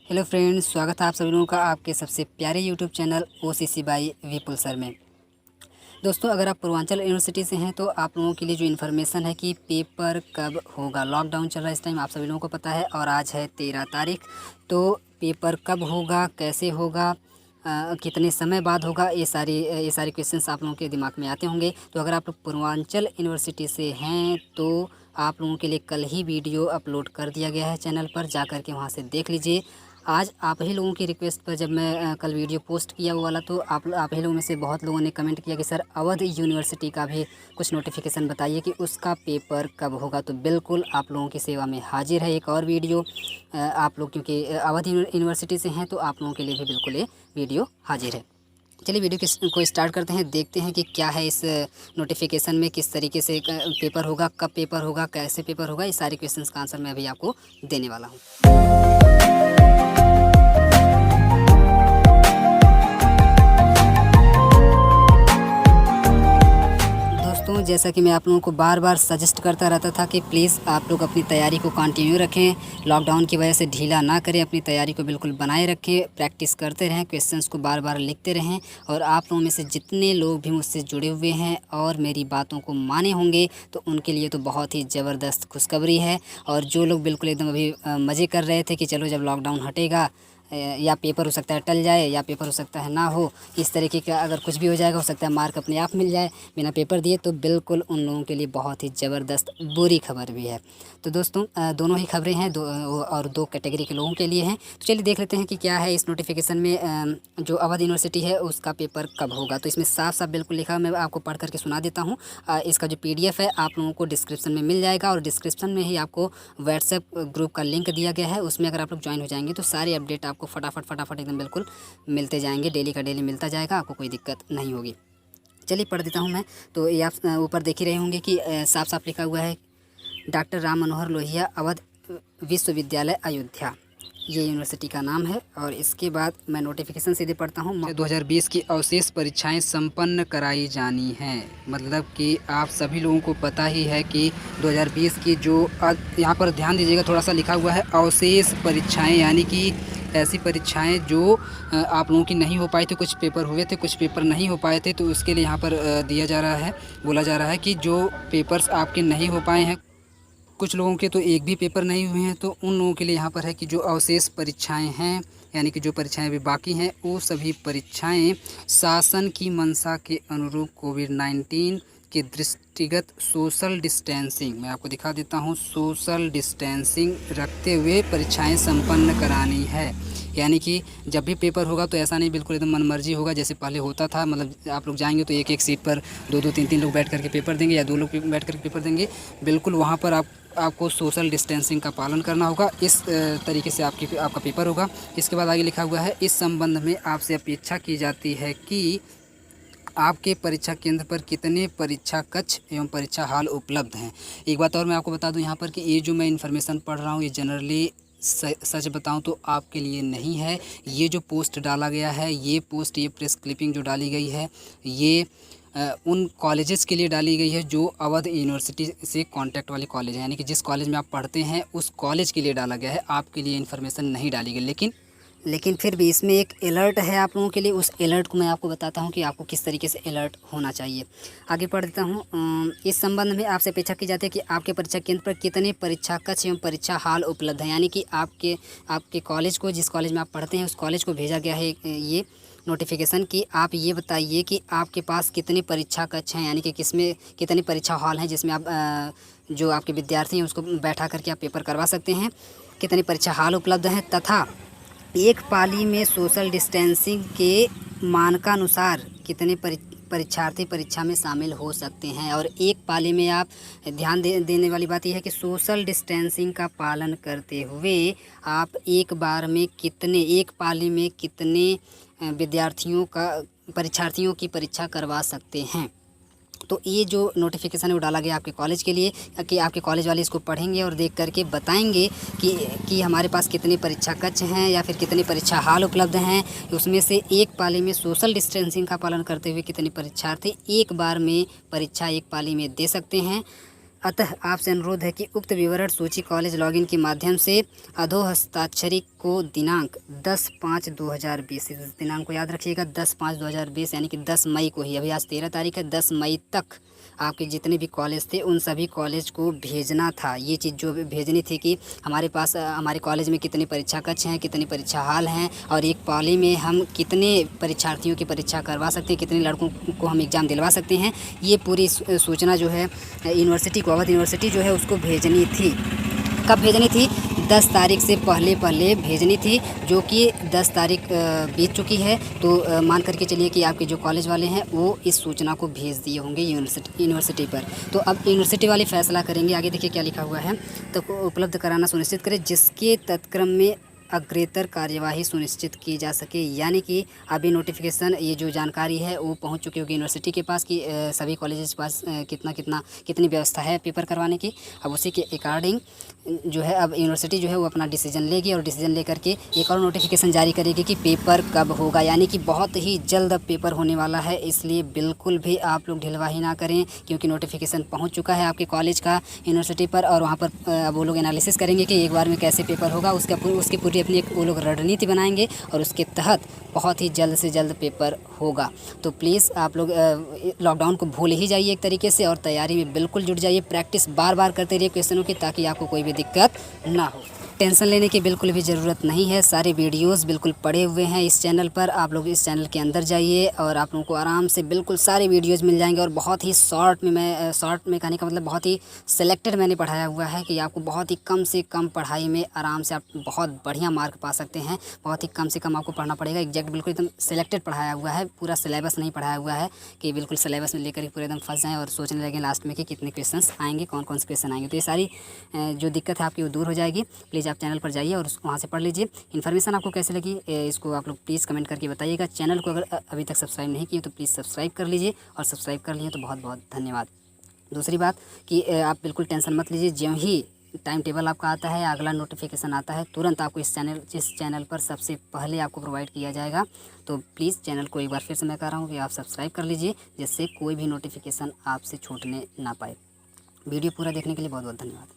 Hello friends, स्वागत है आप सभी लोगों का आपके सबसे प्यारे YouTube channel OCC by Vipul sir में। दोस्तों, अगर आप पूर्वांचल यूनिवर्सिटी से हैं तो आप लोगों के लिए जो इन्फॉर्मेशन है कि पेपर कब होगा। लॉकडाउन चल रहा है इस टाइम, आप सभी लोगों को पता है, और आज है 13 तारीख। तो पेपर कब होगा, कैसे होगा, कितने समय बाद होगा, ये सारे क्वेश्चंस आप लोगों के दिमाग में आते होंगे। तो अगर आप लोग पूर्वांचल यूनिवर्सिटी से हैं तो आप लोगों के लिए कल ही वीडियो अपलोड कर दिया गया है चैनल पर, जा कर के वहाँ से देख लीजिए। आज आप ही लोगों की रिक्वेस्ट पर जब मैं कल वीडियो पोस्ट किया वो वाला, तो आप ही लोगों में से बहुत लोगों ने कमेंट किया कि सर अवध यूनिवर्सिटी का भी कुछ नोटिफिकेशन बताइए कि उसका पेपर कब होगा। तो बिल्कुल आप लोगों की सेवा में हाजिर है एक और वीडियो। आप लोग क्योंकि अवध यूनिवर्सिटी से हैं तो आप लोगों के लिए भी बिल्कुल ये वीडियो हाजिर है। चलिए वीडियो को स्टार्ट करते हैं, देखते हैं कि क्या है इस नोटिफिकेशन में, किस तरीके से पेपर होगा, कब पेपर होगा, कैसे पेपर होगा। ये सारे क्वेश्चंस का आंसर मैं अभी आपको देने वाला हूँ। दोस्तों, जैसा कि मैं आप लोगों को बार बार सजेस्ट करता रहता था कि प्लीज़ आप लोग अपनी तैयारी को कंटिन्यू रखें, लॉकडाउन की वजह से ढीला ना करें, अपनी तैयारी को बिल्कुल बनाए रखें, प्रैक्टिस करते रहें, क्वेश्चंस को बार बार लिखते रहें। और आप लोगों में से जितने लोग भी मुझसे जुड़े हुए हैं और मेरी बातों को माने होंगे तो उनके लिए तो बहुत ही ज़बरदस्त खुशखबरी है। और जो लोग बिल्कुल एकदम अभी मज़े कर रहे थे कि चलो जब लॉकडाउन हटेगा या पेपर हो सकता है टल जाए या पेपर हो सकता है ना हो, इस तरीके का अगर कुछ भी हो जाएगा, हो सकता है मार्क अपने आप मिल जाए बिना पेपर दिए, तो बिल्कुल उन लोगों के लिए बहुत ही ज़बरदस्त बुरी खबर भी है। तो दोस्तों, दोनों ही खबरें हैं, दो कैटेगरी के लोगों के लिए हैं। तो चलिए देख लेते हैं कि क्या है इस नोटिफिकेशन में। जो अवध यूनिवर्सिटी है उसका पेपर कब होगा, तो इसमें साफ साफ बिल्कुल लिखा है, मैं आपको पढ़ करके सुना देता हूँ। इसका जो PDF है आप लोगों को डिस्क्रिप्शन में मिल जाएगा, और डिस्क्रिप्शन में ही आपको व्हाट्सएप ग्रुप का लिंक दिया गया है। उसमें अगर आप लोग ज्वाइन हो जाएंगे तो सारे अपडेट आपको फटाफट एकदम बिल्कुल मिलते जाएंगे, डेली का डेली मिलता जाएगा, आपको कोई दिक्कत नहीं होगी। चलिए पढ़ देता हूँ मैं। तो ये आप ऊपर देख ही रहे होंगे कि साफ साफ लिखा हुआ है, डॉक्टर राम मनोहर लोहिया अवध विश्वविद्यालय अयोध्या, ये यूनिवर्सिटी का नाम है। और इसके बाद मैं नोटिफिकेशन सीधे पढ़ता हूँ। 2020 की अवशेष परीक्षाएं संपन्न कराई जानी हैं। मतलब कि आप सभी लोगों को पता ही है कि 2020 की जो यहाँ पर ध्यान दीजिएगा, थोड़ा सा लिखा हुआ है अवशेष परीक्षाएं, यानी कि ऐसी परीक्षाएं जो आप लोगों की नहीं हो पाई थी। कुछ पेपर हुए थे, कुछ पेपर नहीं हो पाए थे, तो उसके लिए यहाँ पर दिया जा रहा है, बोला जा रहा है कि जो पेपर्स आपके नहीं हो पाए हैं, कुछ लोगों के तो एक भी पेपर नहीं हुए हैं, तो उन लोगों के लिए यहाँ पर है कि जो अवशेष परीक्षाएं हैं, यानी कि जो परीक्षाएं अभी बाकी हैं, वो सभी परीक्षाएं शासन की मंशा के अनुरूप कोविड-19 के दृष्टिगत सोशल डिस्टेंसिंग, मैं आपको दिखा देता हूँ, सोशल डिस्टेंसिंग रखते हुए परीक्षाएं संपन्न करानी है। यानी कि जब भी पेपर होगा तो ऐसा नहीं बिल्कुल एकदम मनमर्जी होगा जैसे पहले होता था। मतलब आप लोग जाएंगे तो एक एक सीट पर दो दो तीन तीन लोग बैठ करके पेपर देंगे, या दो लोग बैठ करके पेपर देंगे। बिल्कुल वहाँ पर आपको सोशल डिस्टेंसिंग का पालन करना होगा। इस तरीके से आपका पेपर होगा। इसके बाद आगे लिखा हुआ है, इस संबंध में आपसे अपेक्षा की जाती है कि आपके परीक्षा केंद्र पर कितने परीक्षा कक्ष एवं परीक्षा हॉल उपलब्ध हैं। एक बात और मैं आपको बता दूं यहाँ पर कि ये जो मैं इन्फॉर्मेशन पढ़ रहा हूँ ये जनरली सच बताऊं तो आपके लिए नहीं है। ये जो पोस्ट डाला गया है, ये प्रेस क्लिपिंग जो डाली गई है, ये उन कॉलेजेस के लिए डाली गई है जो अवध यूनिवर्सिटी से कांटेक्ट वाले कॉलेज हैं, यानी कि जिस कॉलेज में आप पढ़ते हैं उस कॉलेज के लिए डाला गया है। आपके लिए इन्फॉर्मेशन नहीं डाली गई, लेकिन फिर भी इसमें एक अलर्ट है आप लोगों के लिए। उस अलर्ट को मैं आपको बताता हूं कि आपको किस तरीके से अलर्ट होना चाहिए। आगे पढ़ देता हूं। इस संबंध में आपसे अपेक्षा की जाती है कि आपके परीक्षा केंद्र पर कितने परीक्षा कक्ष एवं परीक्षा हॉल उपलब्ध हैं। यानी कि आपके कॉलेज को, जिस कॉलेज में आप पढ़ते हैं उस कॉलेज को भेजा गया है ये नोटिफिकेशन कि आप ये बताइए कि आपके पास कितने परीक्षा कक्ष हैं, यानी कि किसमें कितने परीक्षा हॉल हैं जिसमें आप जो आपके विद्यार्थी हैं उसको बैठा करके आप पेपर करवा सकते हैं, कितने परीक्षा हॉल उपलब्ध हैं, तथा एक पाली में सोशल डिस्टेंसिंग के मानकानुसार कितने परीक्षार्थी परीक्षा में शामिल हो सकते हैं। और एक पाली में आप ध्यान देने वाली बात यह है कि सोशल डिस्टेंसिंग का पालन करते हुए आप एक पाली में कितने परीक्षार्थियों की परीक्षा करवा सकते हैं। तो ये जो नोटिफिकेशन है वो डाला गया आपके कॉलेज के लिए कि आपके कॉलेज वाले इसको पढ़ेंगे और देख करके बताएंगे कि हमारे पास कितने परीक्षा कक्ष हैं या फिर कितने परीक्षा हॉल उपलब्ध हैं। उसमें से एक पाली में सोशल डिस्टेंसिंग का पालन करते हुए कितने परीक्षार्थी एक बार में परीक्षा एक पाली में दे सकते हैं। अतः आपसे अनुरोध है कि उक्त विवरण सूची कॉलेज लॉगिन के माध्यम से अधोहस्ताक्षरी को दिनांक 10/5/2020, इस दिनांक को याद रखिएगा, 10/5/2020 यानी कि 10 मई को ही, अभी आज 13 तारीख है, 10 मई तक आपके जितने भी कॉलेज थे उन सभी कॉलेज को भेजना था। ये चीज़ जो भेजनी थी कि हमारे पास हमारे कॉलेज में कितने परीक्षा कक्ष हैं, कितने परीक्षा हाल हैं और एक पाली में हम कितने परीक्षार्थियों की परीक्षा करवा सकते हैं, कितने लड़कों को हम एग्ज़ाम दिलवा सकते हैं। ये पूरी सूचना जो है यूनिवर्सिटी को, अवध यूनिवर्सिटी जो है उसको भेजनी थी। कब भेजनी थी? 10 तारीख से पहले भेजनी थी, जो कि 10 तारीख बीत चुकी है। तो मान करके चलिए कि आपके जो कॉलेज वाले हैं वो इस सूचना को भेज दिए होंगे यूनिवर्सिटी पर। तो अब यूनिवर्सिटी वाले फैसला करेंगे। आगे देखिए क्या लिखा हुआ है, तो उपलब्ध कराना सुनिश्चित करें जिसके तत्क्रम में अग्रेतर कार्यवाही सुनिश्चित की जा सके। यानी कि अभी नोटिफिकेशन, ये जो जानकारी है वो पहुंच चुकी होगी यूनिवर्सिटी के पास कि सभी कॉलेजेस के पास कितनी व्यवस्था है पेपर करवाने की। अब उसी के अकॉर्डिंग जो है अब यूनिवर्सिटी जो है वो अपना डिसीजन लेगी और डिसीजन लेकर के एक और नोटिफिकेशन जारी करेगी कि पेपर कब होगा। यानी कि बहुत ही जल्द अब पेपर होने वाला है, इसलिए बिल्कुल भी आप लोग ढिलवाही ना करें, क्योंकि नोटिफिकेशन पहुँच चुका है आपके कॉलेज का यूनिवर्सिटी पर। और वहाँ पर वो लोग एनालिसिस करेंगे कि एक बार में कैसे पेपर होगा, उसकी पूरी अपनी एक वो लोग रणनीति बनाएंगे और उसके तहत बहुत ही जल्द से जल्द पेपर होगा। तो प्लीज़ आप लोग लॉकडाउन को भूल ही जाइए एक तरीके से और तैयारी में बिल्कुल जुट जाइए। प्रैक्टिस बार बार करते रहिए क्वेश्चनों की, ताकि आपको कोई भी दिक्कत ना हो। टेंशन लेने की बिल्कुल भी ज़रूरत नहीं है, सारे वीडियोस बिल्कुल पड़े हुए हैं इस चैनल पर। आप लोग इस चैनल के अंदर जाइए और आप लोगों को आराम से बिल्कुल सारे वीडियोस मिल जाएंगे। और बहुत ही शॉर्ट में कहने का मतलब बहुत ही सिलेक्टेड मैंने पढ़ाया हुआ है कि आपको बहुत ही कम से कम पढ़ाई में आराम से आप बहुत बढ़िया मार्क पा सकते हैं। बहुत ही कम से कम आपको पढ़ना पड़ेगा, एग्जैक्ट बिल्कुल एकदम सिलेक्टेड पढ़ाया हुआ है, पूरा सिलेबस नहीं पढ़ाया हुआ है कि बिल्कुल सिलेबस में लेकर पूरे एकदम फंस जाएँ और सोचने लगें लास्ट में कि कितने क्वेश्चन आएंगे, कौन कौन से क्वेश्चन आएंगे। तो ये सारी जो दिक्कत है आपकी वो दूर हो जाएगी। प्लीज़ आप चैनल पर जाइए और वहाँ से पढ़ लीजिए। इन्फॉर्मेशन आपको कैसे लगी इसको आप लोग प्लीज़ कमेंट करके बताइएगा। चैनल को अगर अभी तक सब्सक्राइब नहीं किए तो प्लीज़ सब्सक्राइब कर लीजिए, और सब्सक्राइब कर लिए तो बहुत बहुत धन्यवाद। दूसरी बात कि आप बिल्कुल टेंशन मत लीजिए, ज्यों ही टाइम टेबल आपका आता है, अगला नोटिफिकेशन आता है, तुरंत आपको इस चैनल पर सबसे पहले आपको प्रोवाइड किया जाएगा। तो प्लीज़ चैनल को एक बार फिर से मैं कह रहा हूँ कि आप सब्सक्राइब कर लीजिए, जिससे कोई भी नोटिफिकेशन आपसे छूटने ना पाए। वीडियो पूरा देखने के लिए बहुत बहुत धन्यवाद।